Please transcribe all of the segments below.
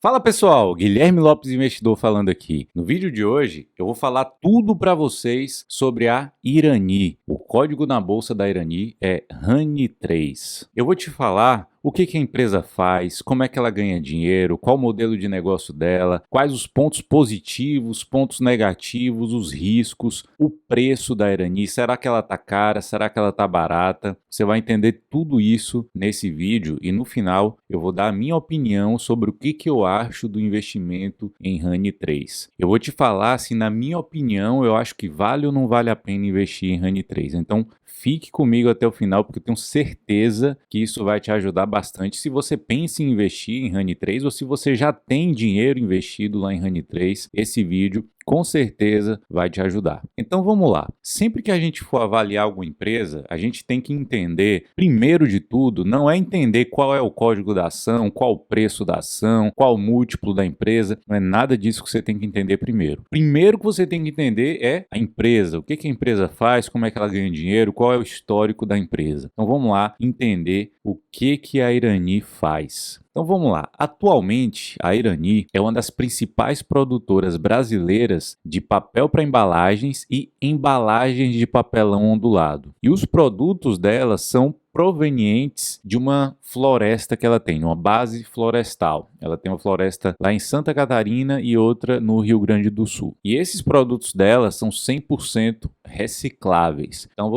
Fala pessoal, Guilherme Lopes Investidor falando aqui. No vídeo de hoje eu vou falar tudo para vocês sobre a Irani. O código na bolsa da Irani é RANI3. Eu vou te falar o que a empresa faz, como é que ela ganha dinheiro, qual o modelo de negócio dela, quais os pontos positivos, pontos negativos, os riscos, o preço da Irani, será que ela está cara, será que ela está barata? Você vai entender tudo isso nesse vídeo e no final eu vou dar a minha opinião sobre o que eu acho do investimento em RANI3. Eu vou te falar se na minha opinião eu acho que vale ou não vale a pena investir em RANI3. Então fique comigo até o final porque eu tenho certeza que isso vai te ajudar bastante se você pensa em investir em RANI3 ou se você já tem dinheiro investido lá em RANI3. Esse vídeo com certeza vai te ajudar. Então vamos lá. Sempre que a gente for avaliar alguma empresa, a gente tem que entender, primeiro de tudo, não é entender qual é o código da ação, qual o preço da ação, qual o múltiplo da empresa, não é nada disso que você tem que entender primeiro. Primeiro que você tem que entender é a empresa, o que a empresa faz, como é que ela ganha dinheiro, qual é o histórico da empresa. Então vamos lá entender o que a Irani faz. Então vamos lá. Atualmente, a Irani é uma das principais produtoras brasileiras de papel para embalagens e embalagens de papelão ondulado. E os produtos dela são provenientes de uma floresta que ela tem, uma base florestal. Ela tem uma floresta lá em Santa Catarina e outra no Rio Grande do Sul. E esses produtos dela são 100% recicláveis. Então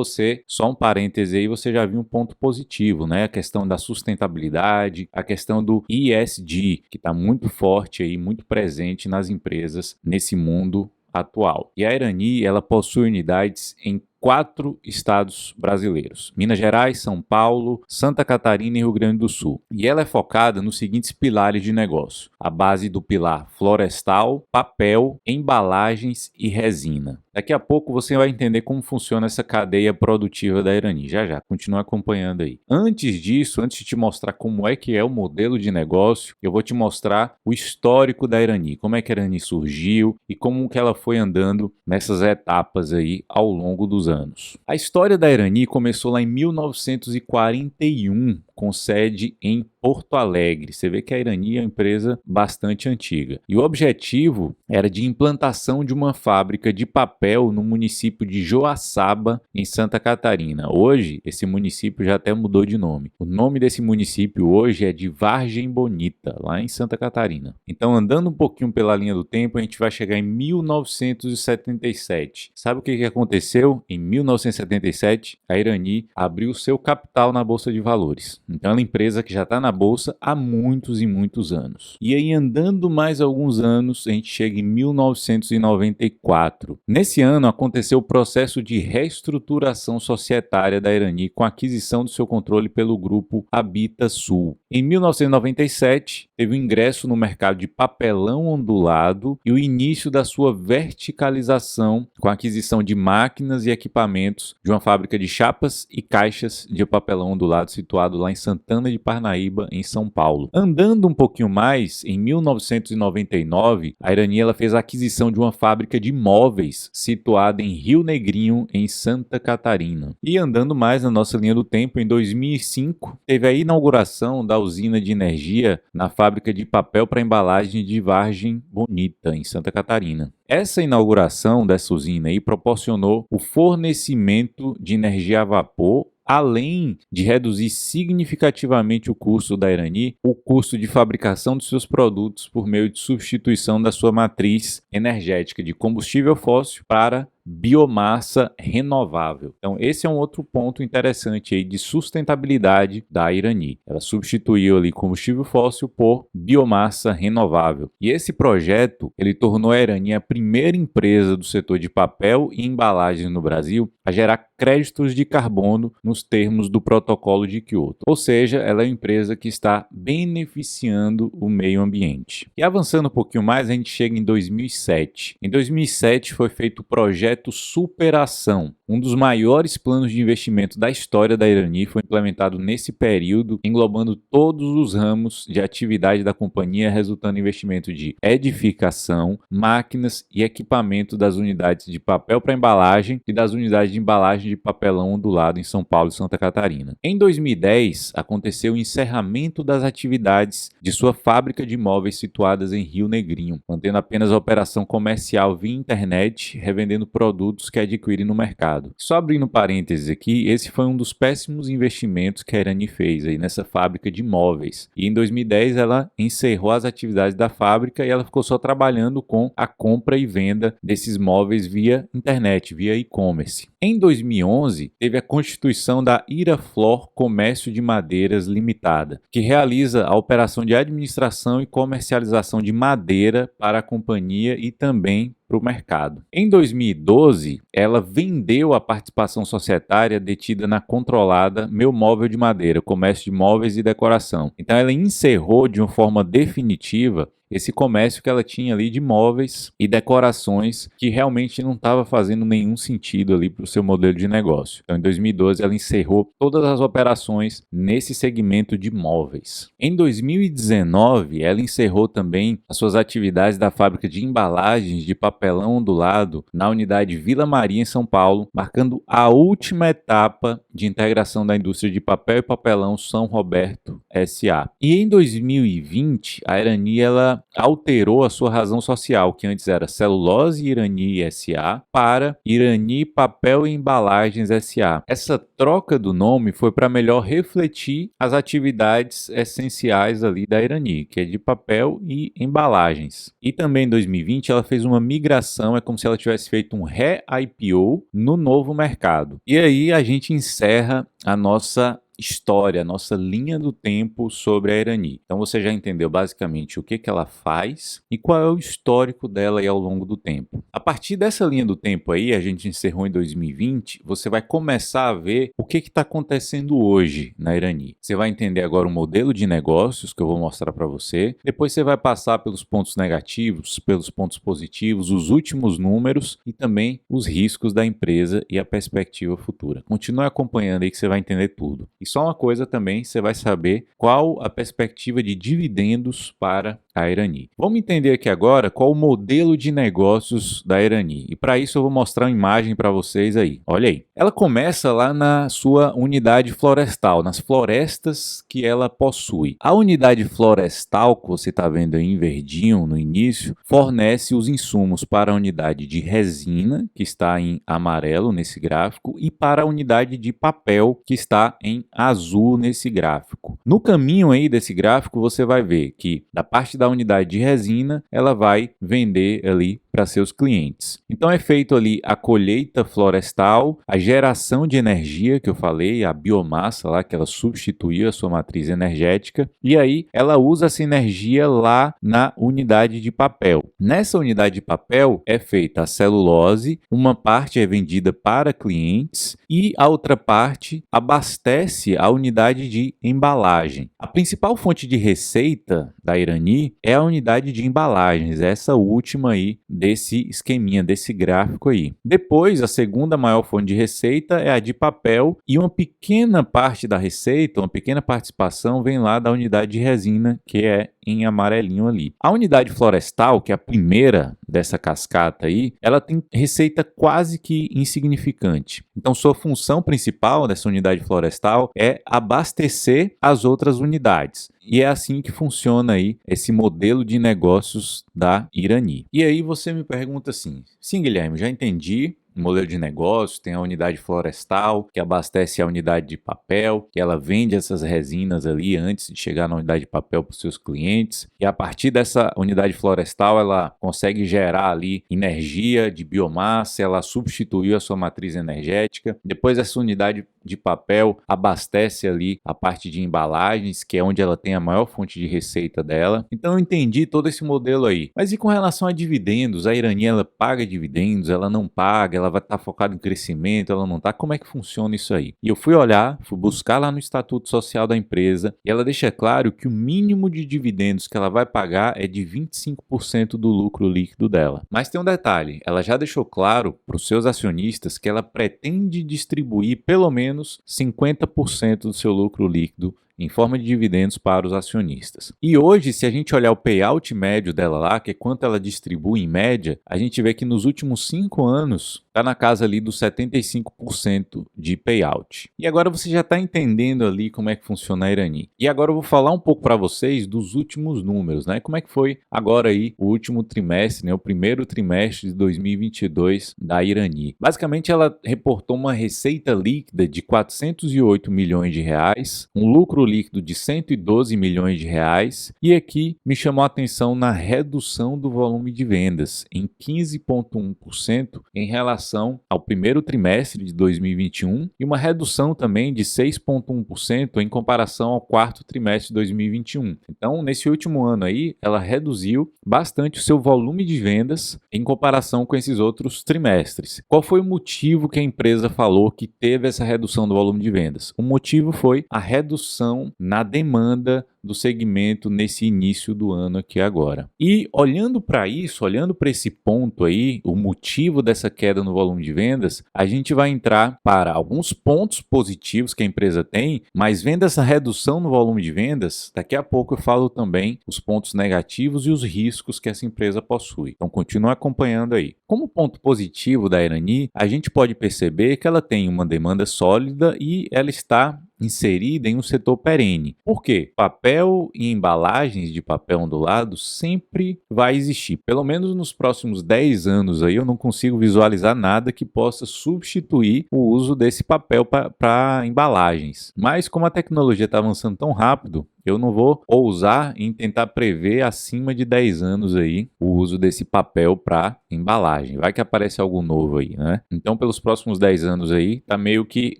só um parêntese aí, você já viu um ponto positivo, né? A questão da sustentabilidade, a questão do ESG, que está muito forte aí, muito presente nas empresas nesse mundo atual. E a Irani, ela possui unidades em 4 estados brasileiros: Minas Gerais, São Paulo, Santa Catarina e Rio Grande do Sul. E ela é focada nos seguintes pilares de negócio: a base do pilar florestal, papel, embalagens e resina. Daqui a pouco você vai entender como funciona essa cadeia produtiva da Irani. Já, continua acompanhando aí. Antes disso, antes de te mostrar como é que é o modelo de negócio, eu vou te mostrar o histórico da Irani, como é que a Irani surgiu e como que ela foi andando nessas etapas aí ao longo dos anos. A história da Irani começou lá em 1941, com sede em Porto Alegre. Você vê que a Irani é uma empresa bastante antiga. E o objetivo era de implantação de uma fábrica de papel no município de Joaçaba, em Santa Catarina. Hoje, esse município já até mudou de nome. O nome desse município hoje é de Vargem Bonita, lá em Santa Catarina. Então, andando um pouquinho pela linha do tempo, a gente vai chegar em 1977. Sabe o que aconteceu? Em 1977, a Irani abriu seu capital na Bolsa de Valores. Então, é uma empresa que já está na bolsa há muitos e muitos anos. E aí, andando mais alguns anos, a gente chega em 1994. Nesse ano, aconteceu o processo de reestruturação societária da Irani com a aquisição do seu controle pelo grupo Habita Sul. Em 1997, teve o ingresso no mercado de papelão ondulado e o início da sua verticalização com a aquisição de máquinas e equipamentos de uma fábrica de chapas e caixas de papelão ondulado situado lá em Santana de Parnaíba, em São Paulo. Andando um pouquinho mais, em 1999, a Irani fez a aquisição de uma fábrica de móveis situada em Rio Negrinho, em Santa Catarina. E andando mais na nossa linha do tempo, em 2005, teve a inauguração da usina de energia na fábrica de papel para embalagem de Vargem Bonita, em Santa Catarina. Essa inauguração dessa usina aí proporcionou o fornecimento de energia a vapor, além de reduzir significativamente o custo da Irani, o custo de fabricação dos seus produtos por meio de substituição da sua matriz energética de combustível fóssil para biomassa renovável. Então esse é um outro ponto interessante aí de sustentabilidade da Irani. Ela substituiu ali combustível fóssil por biomassa renovável. E esse projeto, ele tornou a Irani a primeira empresa do setor de papel e embalagens no Brasil a gerar créditos de carbono nos termos do protocolo de Kyoto. Ou seja, ela é uma empresa que está beneficiando o meio ambiente. E avançando um pouquinho mais, a gente chega em 2007. Em 2007 foi feito o projeto projeto Superação. Um dos maiores planos de investimento da história da Irani foi implementado nesse período, englobando todos os ramos de atividade da companhia, resultando em investimento de edificação, máquinas e equipamento das unidades de papel para embalagem e das unidades de embalagem de papelão ondulado em São Paulo e Santa Catarina. Em 2010, aconteceu o encerramento das atividades de sua fábrica de móveis situadas em Rio Negrinho, mantendo apenas a operação comercial via internet, revendendo produtos que adquire no mercado. Só abrindo parênteses aqui, esse foi um dos péssimos investimentos que a Irani fez aí nessa fábrica de móveis. E em 2010 ela encerrou as atividades da fábrica e ela ficou só trabalhando com a compra e venda desses móveis via internet, via e-commerce. Em 2011, teve a constituição da Iraflor Comércio de Madeiras Limitada, que realiza a operação de administração e comercialização de madeira para a companhia e também para o mercado. Em 2012, ela vendeu a participação societária detida na controlada Meu Móvel de Madeira, comércio de móveis e decoração. Então ela encerrou de uma forma definitiva esse comércio que ela tinha ali de móveis e decorações que realmente não estava fazendo nenhum sentido ali para o seu modelo de negócio. Então, em 2012, ela encerrou todas as operações nesse segmento de móveis. Em 2019, ela encerrou também as suas atividades da fábrica de embalagens de papelão ondulado na unidade Vila Maria, em São Paulo, marcando a última etapa de integração da indústria de papel e papelão São Roberto S.A. E em 2020, a Irani ela alterou a sua razão social, que antes era Celulose Irani S.A. para Irani Papel e Embalagens S.A. Essa troca do nome foi para melhor refletir as atividades essenciais ali da Irani, que é de papel e embalagens. E também em 2020 ela fez uma migração, é como se ela tivesse feito um re-IPO no novo mercado. E aí a gente encerra a nossa história, a nossa linha do tempo sobre a Irani. Então você já entendeu basicamente o que ela faz e qual é o histórico dela aí ao longo do tempo. A partir dessa linha do tempo aí, a gente encerrou em 2020, você vai começar a ver o que está acontecendo hoje na Irani. Você vai entender agora o modelo de negócios que eu vou mostrar para você. Depois você vai passar pelos pontos negativos, pelos pontos positivos, os últimos números e também os riscos da empresa e a perspectiva futura. Continue acompanhando aí que você vai entender tudo. E só uma coisa também, você vai saber qual a perspectiva de dividendos para a Irani. Vamos entender aqui agora qual o modelo de negócios da Irani. E para isso eu vou mostrar uma imagem para vocês aí. Olha aí. Ela começa lá na sua unidade florestal, nas florestas que ela possui. A unidade florestal, que você está vendo aí em verdinho no início, fornece os insumos para a unidade de resina, que está em amarelo nesse gráfico, e para a unidade de papel, que está em azul nesse gráfico. No caminho aí desse gráfico, você vai ver que da parte da unidade de resina, ela vai vender ali para seus clientes. Então é feito ali a colheita florestal, a geração de energia que eu falei, a biomassa lá que ela substituiu a sua matriz energética, e aí ela usa essa energia lá na unidade de papel. Nessa unidade de papel é feita a celulose, uma parte é vendida para clientes e a outra parte abastece a unidade de embalagem. A principal fonte de receita da Irani é a unidade de embalagens, essa última aí desse esqueminha, desse gráfico aí. Depois, a segunda maior fonte de receita é a de papel e uma pequena parte da receita, uma pequena participação vem lá da unidade de resina, que é em amarelinho ali. A unidade florestal, que é a primeira dessa cascata aí, ela tem receita quase que insignificante. Então, sua função principal dessa unidade florestal é abastecer as outras unidades. E é assim que funciona aí esse modelo de negócios da Irani. E aí você me pergunta assim, sim, Guilherme, já entendi. Modelo de negócio, tem a unidade florestal, que abastece a unidade de papel, que ela vende essas resinas ali antes de chegar na unidade de papel para os seus clientes. E a partir dessa unidade florestal, ela consegue gerar ali energia de biomassa, ela substituiu a sua matriz energética. Depois essa unidade de papel abastece ali a parte de embalagens, que é onde ela tem a maior fonte de receita dela. Então eu entendi todo esse modelo aí. Mas e com relação a dividendos? A Irani, ela paga dividendos, ela não paga, ela vai estar focada em crescimento, ela não está? Como é que funciona isso aí? E eu fui olhar, fui buscar lá no Estatuto Social da empresa e ela deixa claro que o mínimo de dividendos que ela vai pagar é de 25% do lucro líquido dela. Mas tem um detalhe, ela já deixou claro para os seus acionistas que ela pretende distribuir pelo menos 50% do seu lucro líquido em forma de dividendos para os acionistas. E hoje, se a gente olhar o payout médio dela lá, que é quanto ela distribui em média, a gente vê que nos últimos 5 anos está na casa ali dos 75% de payout. E agora você já está entendendo ali como é que funciona a Irani. E agora eu vou falar um pouco para vocês dos últimos números, né? Como é que foi agora aí o último trimestre, né? O primeiro trimestre de 2022 da Irani. Basicamente ela reportou uma receita líquida de 408 milhões de reais, um lucro líquido de 112 milhões de reais, e aqui me chamou a atenção na redução do volume de vendas em 15,1% em relação ao primeiro trimestre de 2021 e uma redução também de 6,1% em comparação ao quarto trimestre de 2021. Então, nesse último ano aí, ela reduziu bastante o seu volume de vendas em comparação com esses outros trimestres. Qual foi o motivo que a empresa falou que teve essa redução do volume de vendas? O motivo foi a redução na demanda do segmento nesse início do ano aqui agora. E olhando para isso, olhando para esse ponto aí, o motivo dessa queda no volume de vendas, a gente vai entrar para alguns pontos positivos que a empresa tem, mas vendo essa redução no volume de vendas, daqui a pouco eu falo também os pontos negativos e os riscos que essa empresa possui. Então continue acompanhando aí. Como ponto positivo da Irani, a gente pode perceber que ela tem uma demanda sólida e ela está inserida em um setor perene. Por quê? Papel e embalagens de papel ondulado sempre vai existir. Pelo menos nos próximos 10 anos aí eu não consigo visualizar nada que possa substituir o uso desse papel para embalagens. Mas como a tecnologia está avançando tão rápido, eu não vou ousar em tentar prever acima de 10 anos aí o uso desse papel para embalagem. Vai que aparece algo novo aí, né? Então, pelos próximos 10 anos aí, tá meio que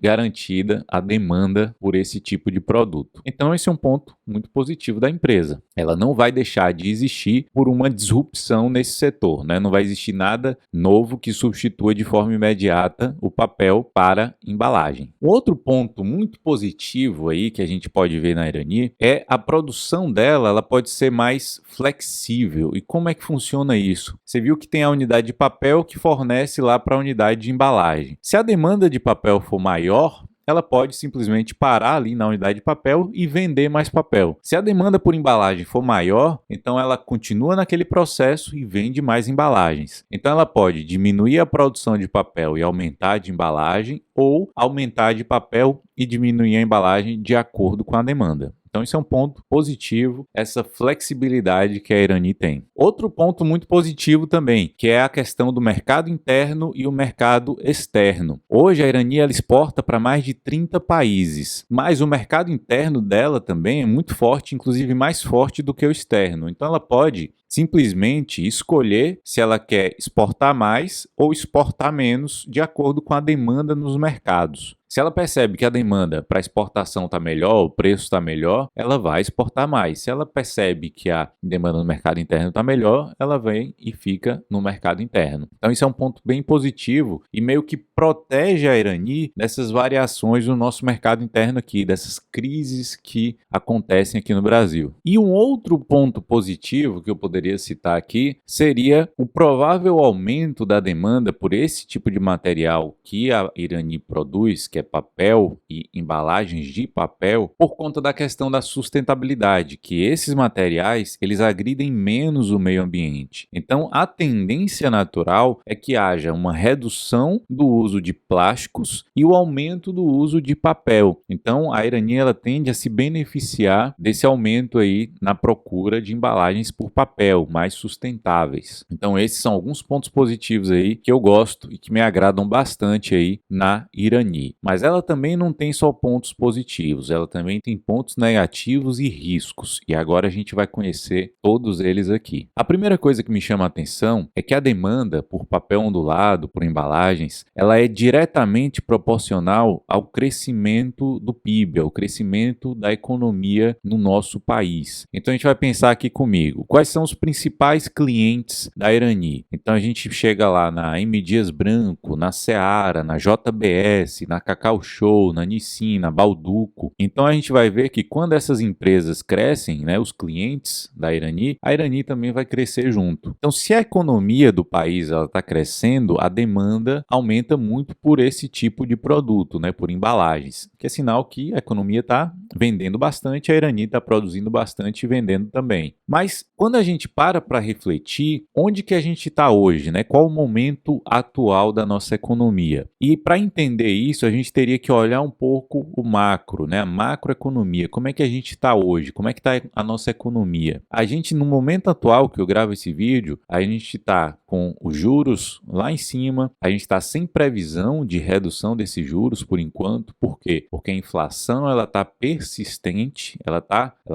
garantida a demanda por esse tipo de produto. Então, esse é um ponto muito positivo da empresa. Ela não vai deixar de existir por uma disrupção nesse setor, né? Não vai existir nada novo que substitua de forma imediata o papel para embalagem. Um outro ponto muito positivo aí que a gente pode ver na Irani é a produção dela, ela pode ser mais flexível. E como é que funciona isso? Você viu que tem a unidade de papel que fornece lá para a unidade de embalagem. Se a demanda de papel for maior, ela pode simplesmente parar ali na unidade de papel e vender mais papel. Se a demanda por embalagem for maior, então ela continua naquele processo e vende mais embalagens. Então ela pode diminuir a produção de papel e aumentar a de embalagem, ou aumentar de papel e diminuir a embalagem de acordo com a demanda. Então isso é um ponto positivo, essa flexibilidade que a Irani tem. Outro ponto muito positivo também, que é a questão do mercado interno e o mercado externo. Hoje a Irani ela exporta para mais de 30 países, mas o mercado interno dela também é muito forte, inclusive mais forte do que o externo. Então ela pode simplesmente escolher se ela quer exportar mais ou exportar menos de acordo com a demanda nos mercados. Se ela percebe que a demanda para exportação está melhor, o preço está melhor, ela vai exportar mais. Se ela percebe que a demanda no mercado interno está melhor, ela vem e fica no mercado interno. Então isso é um ponto bem positivo e meio que protege a Irani dessas variações no nosso mercado interno aqui, dessas crises que acontecem aqui no Brasil. E um outro ponto positivo que eu poderia citar aqui seria o provável aumento da demanda por esse tipo de material que a Irani produz, que é papel e embalagens de papel, por conta da questão da sustentabilidade, que esses materiais eles agridem menos o meio ambiente. Então, a tendência natural é que haja uma redução do uso de plásticos e o aumento do uso de papel. Então, a Irani ela tende a se beneficiar desse aumento aí na procura de embalagens por papel mais sustentáveis. Então, esses são alguns pontos positivos aí que eu gosto e que me agradam bastante aí na Irani. Mas ela também não tem só pontos positivos, ela também tem pontos negativos e riscos. E agora a gente vai conhecer todos eles aqui. A primeira coisa que me chama a atenção é que a demanda por papel ondulado, por embalagens, ela é diretamente proporcional ao crescimento do PIB, ao crescimento da economia no nosso país. Então a gente vai pensar aqui comigo, quais são os principais clientes da Irani. Então a gente chega lá na M. Dias Branco, na Seara, na JBS, na Cacau Show, na Nissin, na Bauducco. Então a gente vai ver que quando essas empresas crescem, né, os clientes da Irani, a Irani também vai crescer junto. Então se a economia do país está crescendo, a demanda aumenta muito por esse tipo de produto, né, por embalagens, que é sinal que a economia está vendendo bastante, a Irani está produzindo bastante e vendendo também. Mas quando a gente para refletir, onde que a gente está hoje, né? Qual o momento atual da nossa economia? E para entender isso, a gente teria que olhar um pouco o macro, né? A macroeconomia. Como é que a gente está hoje? Como é que está a nossa economia? A gente, no momento atual que eu gravo esse vídeo, a gente está com os juros lá em cima, a gente está sem previsão de redução desses juros por enquanto. Por quê? Porque a inflação ela está persistente, ela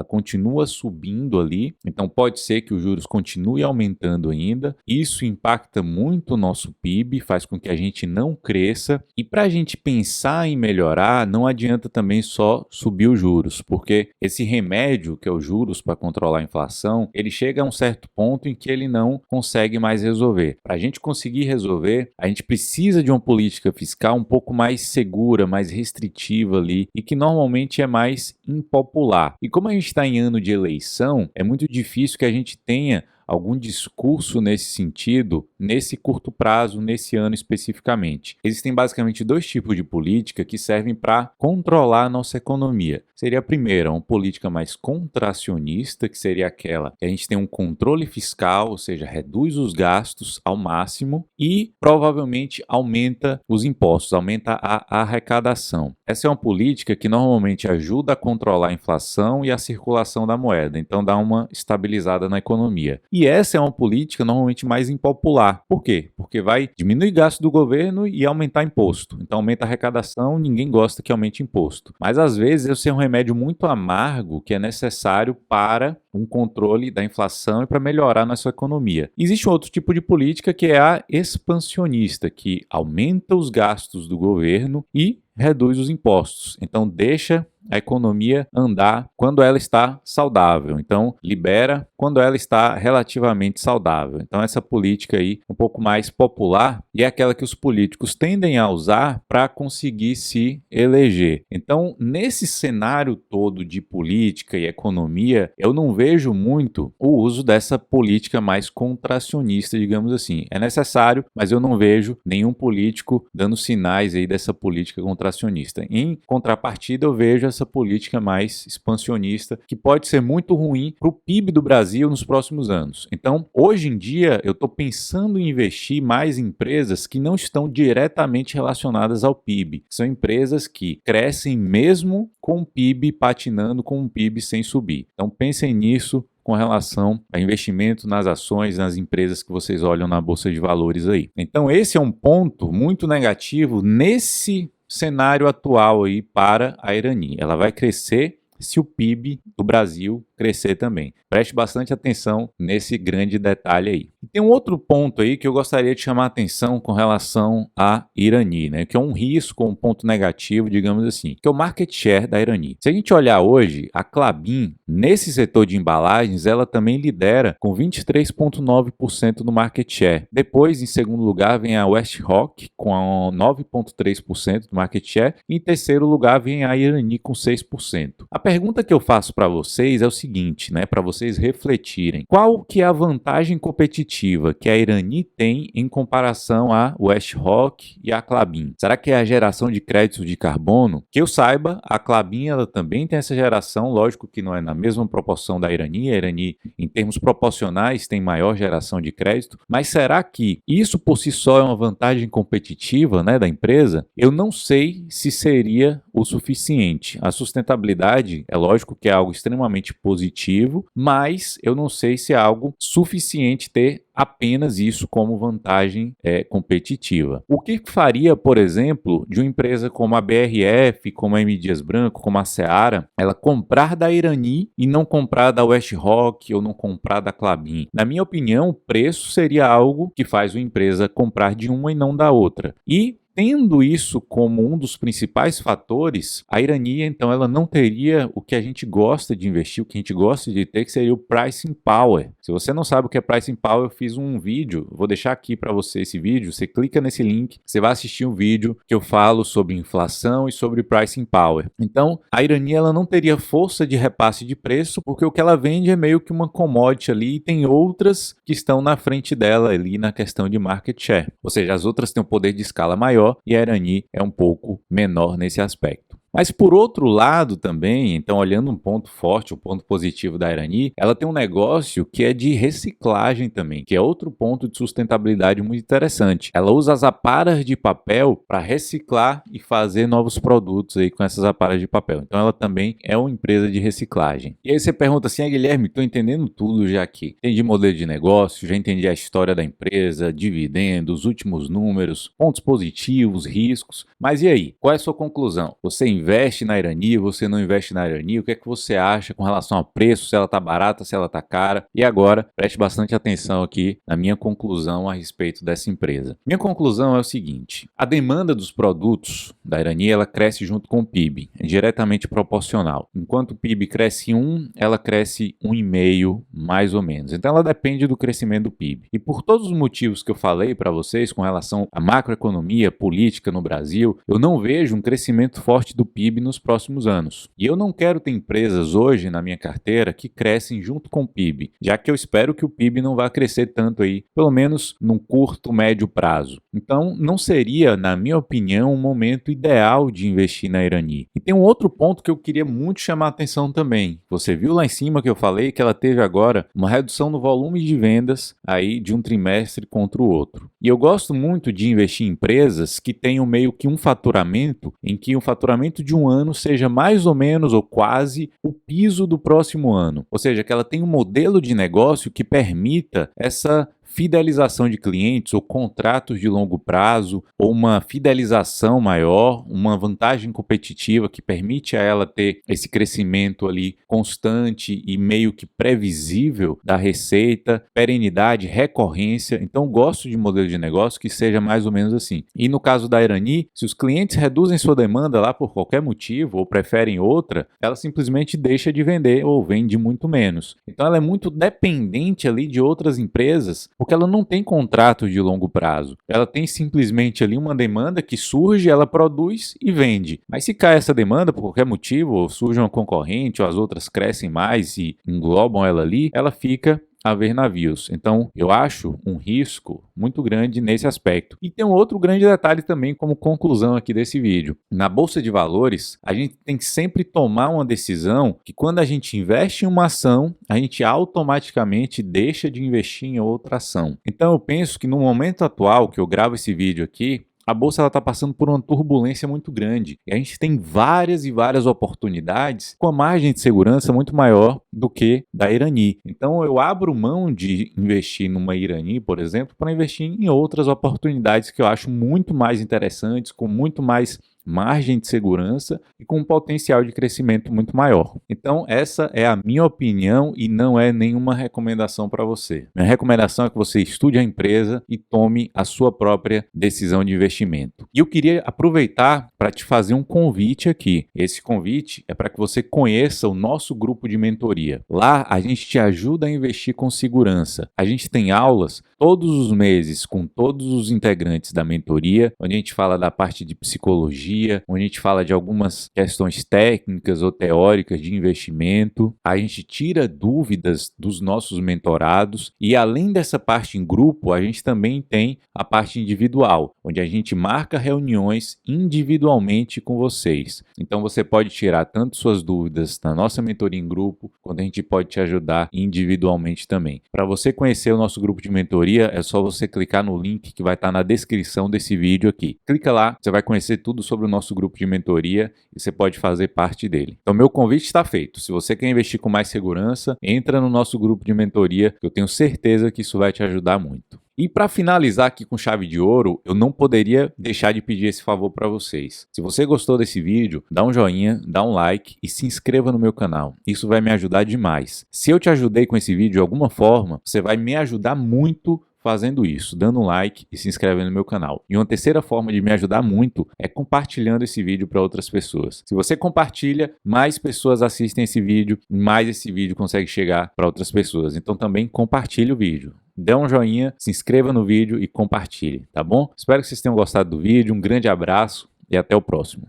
continua subindo ali, então pode ser que os juros continuem aumentando ainda. Isso impacta muito o nosso PIB, faz com que a gente não cresça. E para a gente pensar em melhorar, não adianta também só subir os juros, porque esse remédio que é os juros para controlar a inflação, ele chega a um certo ponto em que ele não consegue mais resolver. Para a gente conseguir resolver, a gente precisa de uma política fiscal um pouco mais segura, mais restritiva ali, e que normalmente é mais impopular. E como a gente está em ano de eleição, é muito difícil que a gente tenha algum discurso nesse sentido, nesse curto prazo, nesse ano especificamente. Existem basicamente dois tipos de política que servem para controlar a nossa economia. Seria a primeira, uma política mais contracionista, que seria aquela que a gente tem um controle fiscal, ou seja, reduz os gastos ao máximo e provavelmente aumenta os impostos, aumenta a arrecadação. Essa é uma política que normalmente ajuda a controlar a inflação e a circulação da moeda, então dá uma estabilizada na economia. E essa é uma política normalmente mais impopular. Por quê? Porque vai diminuir gasto do governo e aumentar imposto. Então aumenta a arrecadação, ninguém gosta que aumente imposto. Mas às vezes esse é um remédio muito amargo que é necessário para um controle da inflação e para melhorar a nossa economia. Existe um outro tipo de política que é a expansionista, que aumenta os gastos do governo e reduz os impostos. Então deixa a economia andar quando ela está saudável. Então libera quando ela está relativamente saudável. Então essa política aí um pouco mais popular e é aquela que os políticos tendem a usar para conseguir se eleger. Então nesse cenário todo de política e economia, eu não vejo muito o uso dessa política mais contracionista, digamos assim. É necessário, mas eu não vejo nenhum político dando sinais aí dessa política contracionista. Em contrapartida, eu vejo essa política mais expansionista, que pode ser muito ruim para o PIB do Brasil nos próximos anos. Então, hoje em dia, eu estou pensando em investir mais em empresas que não estão diretamente relacionadas ao PIB. São empresas que crescem mesmo com o PIB patinando, com o PIB sem subir. Então, pensem nisso com relação a investimento nas ações, nas empresas que vocês olham na Bolsa de Valores aí. Então, esse é um ponto muito negativo nesse cenário atual aí para a Irani. Ela vai crescer se o PIB do Brasil crescer também. Preste bastante atenção nesse grande detalhe aí. E tem um outro ponto aí que eu gostaria de chamar a atenção com relação à Irani, né? Que é um risco, um ponto negativo, digamos assim, que é o market share da Irani. Se a gente olhar hoje, a Klabin, nesse setor de embalagens, ela também lidera com 23,9% do market share. Depois, em segundo lugar, vem a Westrock com 9,3% do market share. E em terceiro lugar, vem a Irani com 6%. A pergunta que eu faço para vocês é o seguinte, né, para vocês refletirem. Qual que é a vantagem competitiva que a Irani tem em comparação à Westrock e à Klabin? Será que é a geração de créditos de carbono? Que eu saiba, a Klabin ela também tem essa geração, lógico que não é na mesma proporção da Irani. A Irani, em termos proporcionais, tem maior geração de crédito, mas será que isso por si só é uma vantagem competitiva, né, da empresa? Eu não sei se seria o suficiente. A sustentabilidade, é lógico que é algo extremamente positivo, mas eu não sei se é algo suficiente ter apenas isso como vantagem competitiva. O que faria, por exemplo, de uma empresa como a BRF, como a M. Dias Branco, como a Seara, ela comprar da Irani e não comprar da Westrock ou não comprar da Klabin? Na minha opinião, o preço seria algo que faz uma empresa comprar de uma e não da outra. E tendo isso como um dos principais fatores, a Irani, então, ela não teria o que a gente gosta de investir, o que a gente gosta de ter, que seria o Pricing Power. Se você não sabe o que é Pricing Power, eu fiz um vídeo, vou deixar aqui para você esse vídeo, você clica nesse link, você vai assistir um vídeo que eu falo sobre inflação e sobre Pricing Power. Então, a Irani, ela não teria força de repasse de preço, porque o que ela vende é meio que uma commodity ali, e tem outras que estão na frente dela ali na questão de market share. Ou seja, as outras têm um poder de escala maior e a Irani é um pouco menor nesse aspecto. Mas por outro lado também, então olhando um ponto forte, um ponto positivo da Irani, ela tem um negócio que é de reciclagem também, que é outro ponto de sustentabilidade muito interessante. Ela usa as aparas de papel para reciclar e fazer novos produtos aí com essas aparas de papel. Então ela também é uma empresa de reciclagem. E aí você pergunta assim, Guilherme, estou entendendo tudo já aqui. Entendi modelo de negócio, já entendi a história da empresa, dividendos, últimos números, pontos positivos, riscos. Mas e aí? Qual é a sua conclusão? Você investe na Irani, você não investe na Irani? O que é que você acha com relação ao preço, se ela está barata, se ela está cara? E agora, preste bastante atenção aqui na minha conclusão a respeito dessa empresa. Minha conclusão é o seguinte, a demanda dos produtos da Irani, ela cresce junto com o PIB, é diretamente proporcional. Enquanto o PIB cresce 1, ela cresce 1,5 mais ou menos. Então ela depende do crescimento do PIB. E por todos os motivos que eu falei para vocês com relação à macroeconomia, política no Brasil, eu não vejo um crescimento forte do PIB nos próximos anos. E eu não quero ter empresas hoje na minha carteira que crescem junto com o PIB, já que eu espero que o PIB não vá crescer tanto aí, pelo menos num curto, médio prazo. Então, não seria, na minha opinião, um momento ideal de investir na Irani. E tem um outro ponto que eu queria muito chamar a atenção também. Você viu lá em cima que eu falei que ela teve agora uma redução no volume de vendas aí de um trimestre contra o outro. E eu gosto muito de investir em empresas que tenham meio que um faturamento, em que o faturamento de um ano seja mais ou menos ou quase o piso do próximo ano. Ou seja, que ela tenha um modelo de negócio que permita essa fidelização de clientes ou contratos de longo prazo ou uma fidelização maior, uma vantagem competitiva que permite a ela ter esse crescimento ali constante e meio que previsível da receita, perenidade, recorrência. Então gosto de modelo de negócio que seja mais ou menos assim. E no caso da Irani, se os clientes reduzem sua demanda lá por qualquer motivo ou preferem outra, ela simplesmente deixa de vender ou vende muito menos. Então ela é muito dependente ali de outras empresas, porque ela não tem contrato de longo prazo. Ela tem simplesmente ali uma demanda que surge, ela produz e vende. Mas se cai essa demanda por qualquer motivo, ou surge uma concorrente, ou as outras crescem mais e englobam ela ali, ela fica a ver navios. Então, eu acho um risco muito grande nesse aspecto. E tem um outro grande detalhe também como conclusão aqui desse vídeo. Na Bolsa de Valores, a gente tem que sempre tomar uma decisão que quando a gente investe em uma ação, a gente automaticamente deixa de investir em outra ação. Então, eu penso que no momento atual que eu gravo esse vídeo aqui, a bolsa está passando por uma turbulência muito grande e a gente tem várias e várias oportunidades com a margem de segurança muito maior do que da Irani. Então eu abro mão de investir numa Irani, por exemplo, para investir em outras oportunidades que eu acho muito mais interessantes, com muito mais margem de segurança e com um potencial de crescimento muito maior. Então essa é a minha opinião e não é nenhuma recomendação para você. Minha recomendação é que você estude a empresa e tome a sua própria decisão de investimento. E eu queria aproveitar para te fazer um convite aqui. Esse convite é para que você conheça o nosso grupo de mentoria. Lá a gente te ajuda a investir com segurança. A gente tem aulas todos os meses com todos os integrantes da mentoria, onde a gente fala da parte de psicologia, onde a gente fala de algumas questões técnicas ou teóricas de investimento. A gente tira dúvidas dos nossos mentorados e além dessa parte em grupo, a gente também tem a parte individual, onde a gente marca reuniões individualmente com vocês. Então você pode tirar tanto suas dúvidas na nossa mentoria em grupo, quanto a gente pode te ajudar individualmente também. Para você conhecer o nosso grupo de mentoria, é só você clicar no link que vai estar na descrição desse vídeo aqui. Clica lá, você vai conhecer tudo sobre o nosso grupo de mentoria e você pode fazer parte dele. Então meu convite está feito. Se você quer investir com mais segurança, entra no nosso grupo de mentoria, que eu tenho certeza que isso vai te ajudar muito. E para finalizar aqui com chave de ouro, eu não poderia deixar de pedir esse favor para vocês. Se você gostou desse vídeo, dá um joinha, dá um like e se inscreva no meu canal. Isso vai me ajudar demais. Se eu te ajudei com esse vídeo de alguma forma, você vai me ajudar muito fazendo isso, dando um like e se inscrevendo no meu canal. E uma terceira forma de me ajudar muito é compartilhando esse vídeo para outras pessoas. Se você compartilha, mais pessoas assistem esse vídeo, mais esse vídeo consegue chegar para outras pessoas. Então também compartilhe o vídeo. Dê um joinha, se inscreva no vídeo e compartilhe, tá bom? Espero que vocês tenham gostado do vídeo, um grande abraço e até o próximo.